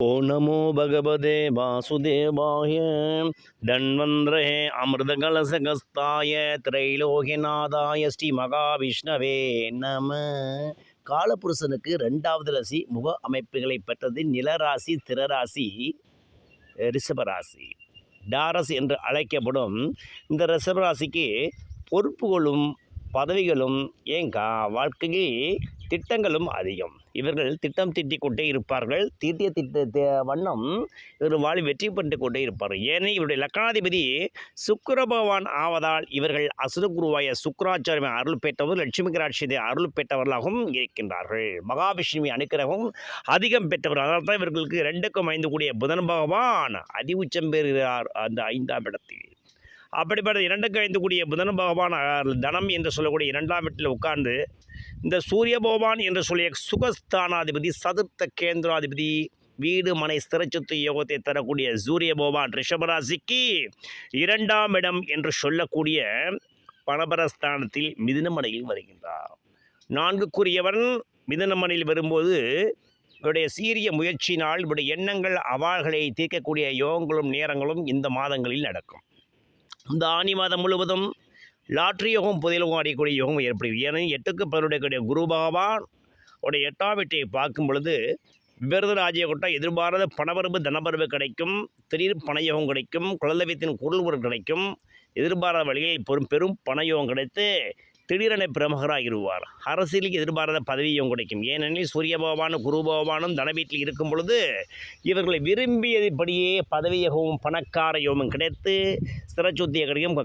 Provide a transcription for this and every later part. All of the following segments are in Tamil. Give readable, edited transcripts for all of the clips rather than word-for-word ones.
ओ नमो भगवते वासुदेवाय धन्वन्द्रे अमृतकलशगस्ताय त्रैलोक्यनाथाय ஸ்ரீ மகாவிஷ்ணவே நம. காலபுருஷனுக்கு இரண்டாவது ராசி முக அமைப்புகளை பெற்றது நிலராசி, திரராசி, ரிஷபராசி. டாரஸ் என்று அழைக்கப்படும் இந்த ரிஷபராசிக்கு பொறுப்புகளும் பதவிகளும் வாழ்க்கையில் திட்டங்களும் அதிகம். இவர்கள் திட்டம் தீட்டிக் கொண்டே இருப்பார்கள். தீட்டிய வண்ணம் இவர்கள் வாழ் வெற்றி பெற்று கொண்டே இருப்பார்கள். ஏனெனில் இவருடைய லக்னாதிபதி சுக்கிர பகவான் ஆவதால் இவர்கள் அசுரகுருவாய சுக்கராச்சாரிய அருள் பெற்றவர், லட்சுமி கராட்சியத்தை அருள் பெற்றவர்களாகவும் இருக்கின்றார்கள். மகாவிஷ்ணுவை அனுக்கிரகம் அதிகம் பெற்றவர். அதனால் தான் இவர்களுக்கு 2க்கும் 5 கூடிய புதன் பகவான் அதி உச்சம் பெறுகிறார் அந்த 5ஆம் இடத்தில். அப்படிப்பட்ட 2க்கு 5 கூடிய புதன் பகவான் தனம் என்று சொல்லக்கூடிய 2ஆம் இடத்தில் உட்கார்ந்து இந்த சூரிய பகவான் என்று சொல்லிய சுகஸ்தானாதிபதி, சதுர்த்த கேந்திராதிபதி, வீடு மனை ஸ்திரச்சொத்து யோகத்தை தரக்கூடிய சூரிய பகவான் ரிஷபராசிக்கு 2ஆம் இடம் என்று சொல்லக்கூடிய பணபரஸ்தானத்தில் மிதுனமனையில் வருகின்றார். 4க்குரியவன் மிதுனமனையில் வரும்போது இவருடைய சீரிய முயற்சியினால் இவருடைய எண்ணங்கள் அவாள்களை தீர்க்கக்கூடிய யோகங்களும் நேரங்களும் இந்த மாதங்களில் நடக்கும். இந்த ஆனி மாதம் முழுவதும் லாட்ரி யோகம், புதையலோகம் அடையக்கூடிய யோகம் ஏற்படும். ஏனெனில் 8க்கு 11 குரு பகவான் உடைய 8ஆம் வீட்டை பார்க்கும் பொழுது விபரீத ராஜயோகம், எதிர்பாராத பணவரவு தனவரவு கிடைக்கும், திடீர் பணயோகம் கிடைக்கும், குழந்தைத்தின் குரல் உறவு கிடைக்கும், எதிர்பாராத வழியில் பெரும் பணயோகம் கிடைத்து திடீரென பிரமுகராக இருவார். அரசியலுக்கு எதிர்பாராத பதவியும் கிடைக்கும். ஏனெனில் சூரிய பகவானும் குரு பகவானும் தனவீட்டில் இருக்கும் பொழுது இவர்களை விரும்பியபடியே பதவியகவும் பணக்கார யோகமும் கிடைத்து சிறச்சொத்திய கிடைக்கும்.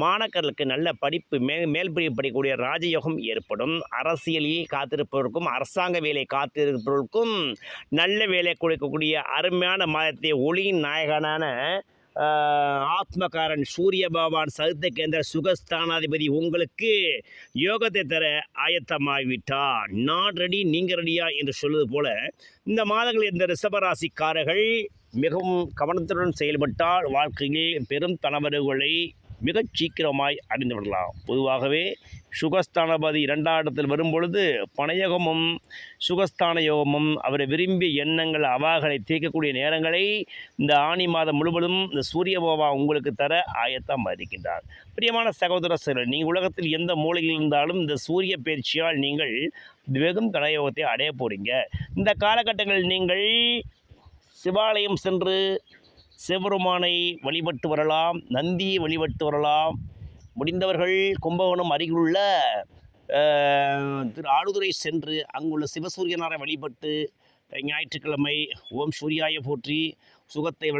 மாணக்கர்களுக்கு நல்ல படிப்பு மேல் படிக்கக்கூடிய ராஜயோகம் ஏற்படும். அரசியலில் காத்திருப்பவருக்கும் அரசாங்க வேலை காத்திருப்பவர்களுக்கும் நல்ல வேலை கொடுக்கக்கூடிய அருமையான மாதத்தை ஒளியின் நாயகனான ஆத்மகாரன் சூரிய பகவான் சதுர்த்த கேந்திர சுகஸ்தானாதிபதி உங்களுக்கு யோகத்தை தர ஆயத்தமாகிவிட்டார். நான் ரெடி, நீங்கள் ரெடியா என்று சொல்வது போல இந்த மாதங்களில் இந்த ரிஷபராசிக்காரர்கள் மிகவும் கவனத்துடன் செயல்பட்டால் வாழ்க்கையில் பெரும் தனவர்களை மிகச் சீக்கிரமாய் அடைந்து விடலாம். பொதுவாகவே சுகஸ்தானபதி 2ஆம் இடத்தில் வரும்பொழுது பணயோகமும் சுகஸ்தான யோகமும் அவரை விரும்பிய எண்ணங்கள் அவாகளை தீர்க்கக்கூடிய நேரங்களை இந்த ஆனி மாதம் முழுவதும் இந்த சூரிய பகவான் உங்களுக்கு தர ஆயத்தம் இருக்கின்றார். பிரியமான சகோதர சகோதரர், நீங்கள் உலகத்தில் எந்த மூலையில் இருந்தாலும் இந்த சூரிய பயிற்சியால் நீங்கள் வெகும் கனயோகத்தை அடைய போறீங்க. இந்த காலகட்டங்களில் நீங்கள் சிவாலயம் சென்று சிவபெருமானை வழிபட்டு வரலாம், நந்தியை வழிபட்டு வரலாம். முடிந்தவர்கள் கும்பகோணம் அருகிலுள்ள திரு ஆடுதுறை சென்று அங்குள்ள சிவசூரியனாரை வழிபட்டு ஞாயிற்றுக்கிழமை ஓம் சூர்யாய போற்றி, சுகத்தை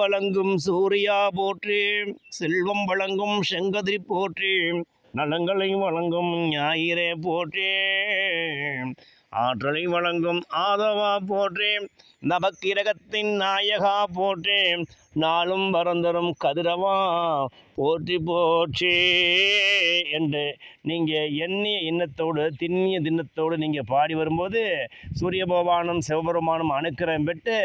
வழங்கும் சூர்யா போற்றி, செல்வம் வழங்கும் செங்கதிரி போற்றி, நலங்களை வழங்கும் ஞாயிறே போற்றி, ஆற்றலை வழங்கும் ஆதவா போற்றி, நவக்கிரகத்தின் நாயகா போற்றி, நாளும் வரந்தரும் கதிரவா போற்றி போற்றி என்று நீங்கள் எண்ணிய எண்ணத்தோடு திண்ணிய திண்ணத்தோடு நீங்கள் பாடி வரும்போது சூரிய பகவானும் சிவபெருமானும் அனுக்கிரகம் பெற்று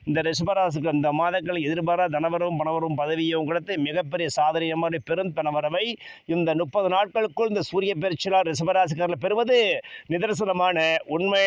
இந்த ரிஷபராசிக்கு அந்த மாதங்கள் எதிர்பாரா தனவரவும் பணவரும் பதவியும் கொடுத்து மிகப்பெரிய சாதனை மாதிரி பெரும் தனவரவை இந்த 30 நாட்களுக்குள் இந்த சூரிய பயிற்சியாளர் ரிஷபராசிக்காரர்கள் பெறுவது நிதர்சனமான உண்மை.